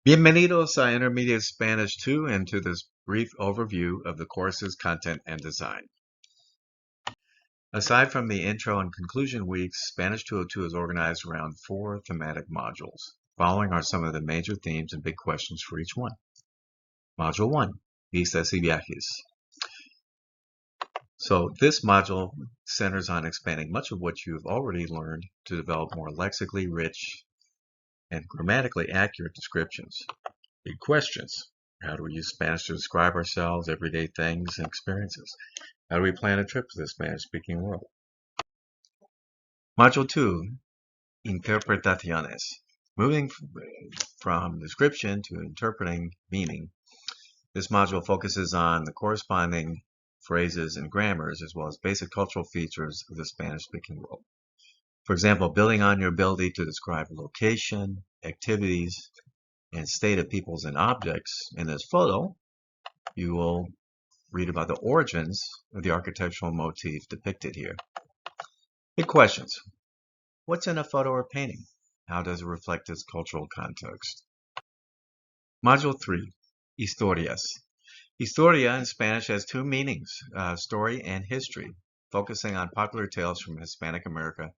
Bienvenidos a Intermediate Spanish 2 and to this brief overview of the course's content and design. Aside from the intro and conclusion weeks, Spanish 202 is organized around 4 thematic modules. Following are some of the major themes and big questions for each one. Module 1, Vistas y Viajes. So this module centers on expanding much of what you've already learned to develop more lexically rich and grammatically accurate descriptions. Big questions. How do we use Spanish to describe ourselves, everyday things, and experiences? How do we plan a trip to the Spanish-speaking world? Module 2, Interpretaciones. Moving from description to interpreting meaning, this module focuses on the corresponding phrases and grammars as well as basic cultural features of the Spanish-speaking world. For example, building on your ability to describe location, activities, and state of peoples and objects, in this photo, you will read about the origins of the architectural motif depicted here. Big questions. What's in a photo or painting? How does it reflect its cultural context? Module 3, Historias. Historia in Spanish has 2 meanings, story and history. Focusing on popular tales from Hispanic America,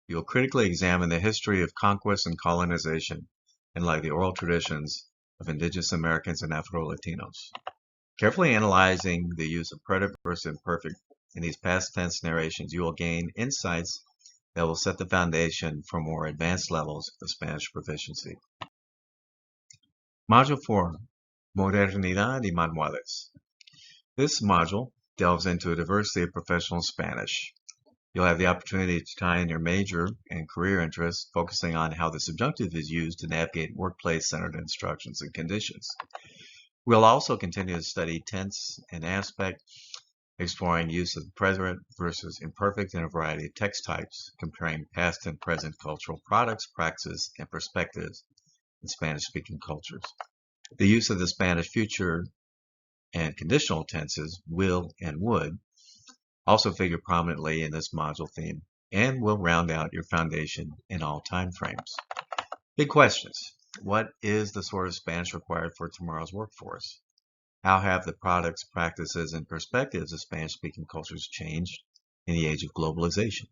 you will critically examine the history of conquest and colonization in light of the oral traditions of indigenous Americans and Afro-Latinos. Carefully analyzing the use of preterite versus imperfect in these past tense narrations, you will gain insights that will set the foundation for more advanced levels of Spanish proficiency. Module 4, Modernidad y Manuales. This module delves into a diversity of professional Spanish. You'll have the opportunity to tie in your major and career interests, focusing on how the subjunctive is used to navigate workplace-centered instructions and conditions. We'll also continue to study tense and aspect, exploring use of present versus imperfect in a variety of text types, comparing past and present cultural products, practices, and perspectives in Spanish-speaking cultures. The use of the Spanish future and conditional tenses, will and would, also figure prominently in this module theme and will round out your foundation in all time frames. Big questions. What is the sort of Spanish required for tomorrow's workforce? How have the products, practices, and perspectives of Spanish-speaking cultures changed in the age of globalization?